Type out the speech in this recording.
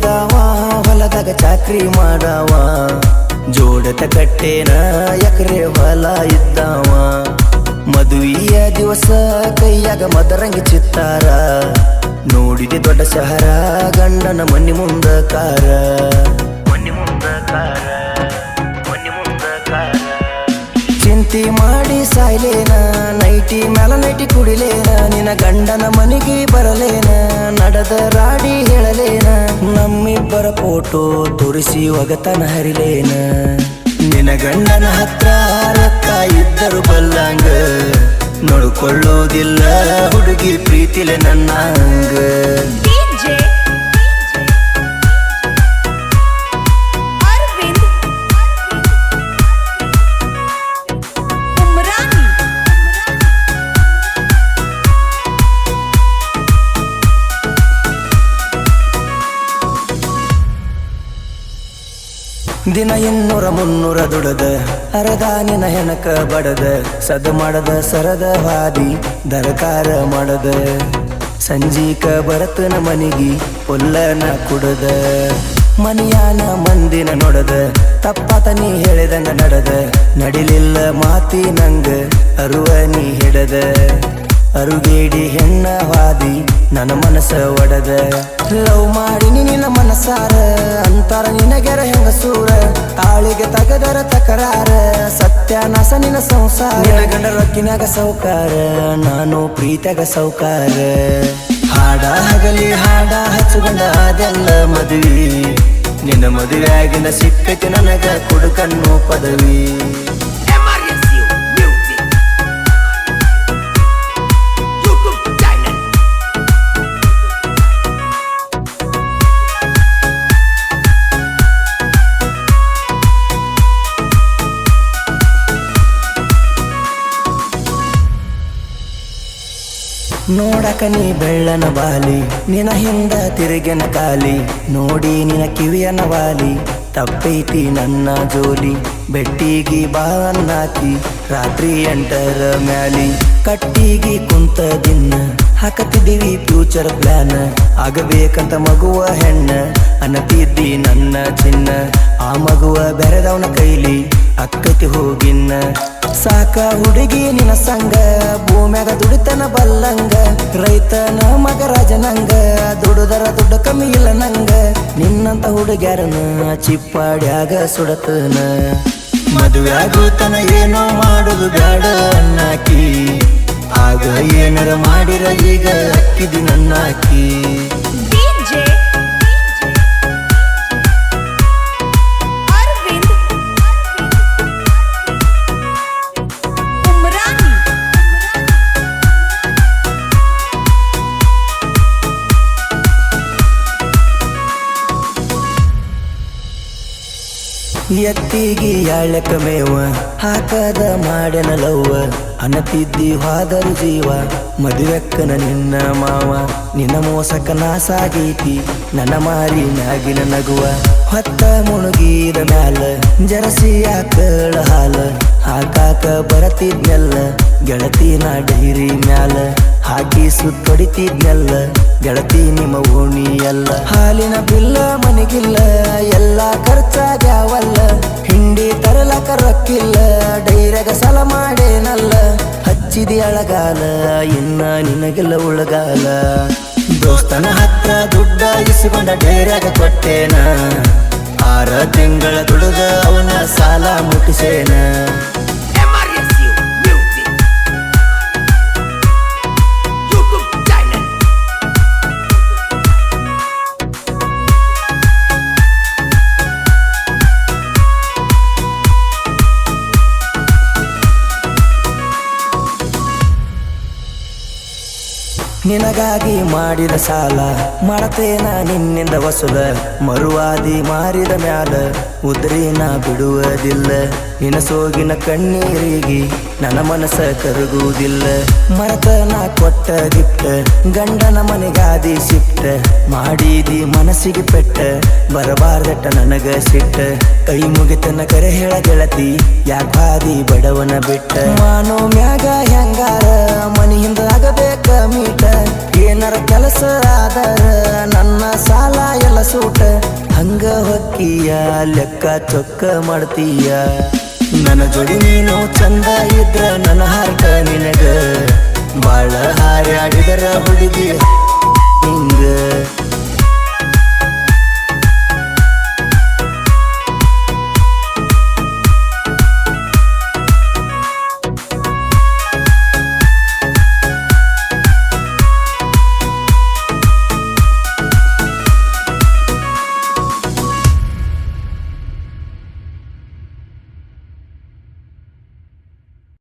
ಓದಿದವ ಹೊಲದಾಗ ಚಾಕ್ರಿ ಮಾಡವ ಜೋಡತ ಕಟ್ಟೇನ ಎಕರೆ ಹೊಲ ಇದ್ದವ ಮದುವೆಯ ದಿವಸ ಕೈಯಾಗ ಮದರಂಗಿ ಚಿತ್ತಾರ ನೋಡಿದೆ ದೊಡ್ಡ ಶಹರ ಗಂಡನ ಮನಿ ಮುಂದ ಕಾರ ಚಿಂತಿ ಮಾಡಿ ಸಾಯ್ಲೇನ ನೈಟಿ ಮ್ಯಾಲ ನೈಟಿ ಕುಡಿಲೇನ ನಿನ್ನ ಗಂಡನ ಮನೆಗೆ ಬರಲೇನ ನಡೆದ ರಾಡಿ ಹೇಳಲೇನ ನಮ್ಮಿಬ್ಬರ ಫೋಟೋ ತೋರಿಸಿ ಒಗತನ ಹರಿಲೇನ ನಿನ್ನ ಗಂಡನ ಹತ್ರ ರೊಕ್ಕ ಇದ್ದರು ಬಲ್ಲಂಗ ನೋಡ್ಕೊಳ್ಳೋದಿಲ್ಲ ಹುಡುಗಿ ಪ್ರೀತಿಲೆ ನನ್ನ ಹಂಗ ದಿನ 200-300 ದುಡದ ಅರದ ನಿನ ಹೆಣಕ ಬಡದ ಸದ ಮಾಡದ ಸರದ ಹಾದಿ ದರಕಾರ ಮಾಡದ ಸಂಜೀಕ ಬರತನ ಮನಿಗಿ ಪುಲ್ಲನ ಕುಡದ ಮನಿಯಾನ ಮಂದಿನ ನೋಡದ ತಪ್ಪಾತ ನೀ ಹೇಳಿದಂಗ ನಡೆದ ನಡಿಲಿಲ್ಲ ಮಾತಿ ನಂಗ ಅರುವ ನೀ ಹಿಡದ ಅರುಗೇಡಿ ಹೆಣ್ಣ ಹಾದಿ ನನ್ನ ಮನಸ್ಸ ಒಡದ ಲವ್ ಮಾಡಿ ನಿನ್ನ ಮನಸಾರ ಅಂತಾರ ನಿನಗೆರ ಹೆಂಗಸೂರ ತಾಳಿಗೆ ತಗದರ ತಕರಾರ ಸತ್ಯಾನಾಸ ನಿನ್ನ ಸಂಸಾರ ಗಂಡ ರೊಕ್ಕಿನಾಗ ಸೌಕಾರ ನಾನು ಪ್ರೀತಿಯಾಗ ಸೌಕಾರ ಹಾಡ ಹಗಲಿ ಹಾಡ ಹಚ್ಚುಗಂಡ ಅದೆಲ್ಲ ಮದುವೆ ನಿನ್ನ ಮದುವೆ ಆಗಿನ ಸಿಕ್ಕೈತಿ ನನಗ ಕುಡುಕನ್ನು ಪದವಿ ನೋಡಕ ನೀ ಬೆಳ್ಳನ ಬಾಲಿ ನಿನ ಹಿಂದ ತಿರುಗಿನ ಕಾಲಿ ನೋಡಿ ನಿನ ಕಿವಿಯನ ವಾಲಿ ತಪ್ಪೈತಿ ನನ್ನ ಜೋಲಿ ಬೆಟ್ಟಿಗಿ ಬಾನ್ನಾಕಿ ರಾತ್ರಿ 8ರ ಮ್ಯಾಲಿ ಕಟ್ಟಿಗಿ ಕುಂತ ದಿನ ಹಾಕತಿದ್ದೀವಿ ಫ್ಯೂಚರ್ ಪ್ಲಾನ್ ಆಗಬೇಕಂತ ಮಗುವ ಹೆಣ್ಣ ಅನ್ನತಿದ್ದಿ ನನ್ನ ಚಿನ್ನ ಆ ಮಗುವ ಬೆರೆದವನ ಕೈಲಿ ಅಕ್ಕತಿ ಹೋಗಿನ್ನ ಸಾಕ ಹುಡುಗಿ ನಿನ ಸಂಗ ಭೂಮ್ಯಾಗ ದುಡಿತನ ಬಲ್ಲಂಗ ರೈತನ ಮಗ ರಾಜನಂಗ ದುಡುದರ ದುಡ್ಡ ಕಮ್ಮಿ ಇಲ್ಲ ನಂಗ ನಿನ್ನಂತ ಹುಡುಗ್ಯಾರನ ಚಿಪ್ಪಾಡ್ಯಾಗ ಸುಡತನ ಮದುವೆ ಆಗುತ್ತನ ಏನೋ ಮಾಡುದು ಬ್ಯಾಡ ಅನ್ನಾಕಿ ಆಗ ಏನಾರ ಮಾಡಿರ ಈಗ ಅಕ್ಕಿದಿ ನನ್ನಾಕಿ ಎತ್ತಿಗಿ ಯಾಳಕ ಮೇವ ಹಾಕದ ಮಾಡ್ಯನ ಲವ್ವ ಅನ್ನತಿದ್ದಿ ಹಾದರು ಜೀವ ಮದುವೆಕ್ಕನ ನಿನ್ನ ಮಾವ ನಿನ್ನ ಮೋಸಕ ನಾಸಾಗೈತಿ ನನ್ನ ಮಾರಿ ಮ್ಯಾಗಿನ ನಗುವ ಹೊತ್ತ ಮುಣುಗಿದ ಮ್ಯಾಲ ಜರಸಿಯ ಕಳ ಹಾಲ ಹಾಕಾಕ ಬರತಿದ್ನೆಲ್ಲ ಗೆಳತಿನ ಡೈರಿ ಮ್ಯಾಲ ಹಾಕಿ ಸುತ್ತೊಡಿತಿದ್ನೆಲ್ಲ ಗೆಳತಿ ನಿಮ್ಮ ಓಣಿ ಎಲ್ಲ ಹಾಲಿನ ಬಿಲ್ಲ ಮನೆಗಿಲ್ಲ ಎಲ್ಲ ಖರ್ಚಾಗ್ಯಾವಲ್ಲ ಹಿಂಡಿ ತರಲಕ ರೊಕ್ಕಿಲ್ಲ ಡೈರೆಗ ಸಲ ಮಾಡೇನಲ್ಲ ಹಚ್ಚಿದಿ ಅಳಗಾಲ ಇನ್ನ ನಿನಗೆಲ್ಲ ಉಳಗಾಲ ದೋಸ್ತನ ಹತ್ರ ದುಡ್ಡ ಇಸಿಕೊಂಡ ಡೈರೆಗ ಕೊಟ್ಟೇನ 6 ತಿಂಗಳ ದುಡ್ದ ಅವನ ಸಾಲ ಮುಟ್ಟಿಸೇನ ನಿನಗಾಗಿ ಮಾಡಿದ ಸಾಲ ಮಾಡತೇನ ನಿನ್ನಿಂದ ವಸುಲ ಮರುವಾದಿ ಮಾರಿದ ಮ್ಯಾಲ ಉದ್ರಿನ ಬಿಡುವುದಿಲ್ಲ ನಿನ ಸೋಗಿನ ಕಣ್ಣೀರಿಗೆ ನನ್ನ ಮನಸ್ಸ ಕರಗುವುದಿಲ್ಲ ಮರತನ ಕೊಟ್ಟ ಗಿಫ್ಟ್ ಗಂಡನ ಮನೆಗಾದಿ ಶಿಫ್ಟ್ ಮಾಡಿದಿ ಮನಸ್ಸಿಗೆ ಪೆಟ್ಟ ಬರಬಾರ್ದಟ್ಟ ನನಗ ಸಿಟ್ಟ ಕೈ ಮುಗಿತನ ಕರೆ ಹೇಳ ಗೆಳತಿ ಯಾಕಾದಿ ಬಡವನ ಬಿಟ್ಟ ಮಾನೋ ಮ್ಯಾಗ ಹೆಂಗಾರ ಮನಿ ಹಿಂದ ಆಗಬೇಕ ಮೀಟ ಏನಾರ ಕೆಲಸ ಆದರ ನನ್ನ ಸಾಲ ಎಲ್ಲ ಸೂಟ ಹೊಕ್ಕಿಯ ಲೆಕ್ಕ ಚೊಕ್ಕ ಮಾಡ್ತೀಯ ನನ್ನ ಜೋಡಿ ನೀನು ಚಂದ ಇದ್ರ ನನ್ನ ಹಾರ್ಟ ನಿನಗ ಬಾಳ ಹಾರಾಡಿದರ ಹುಡುಗಿ ಹಿಂಗ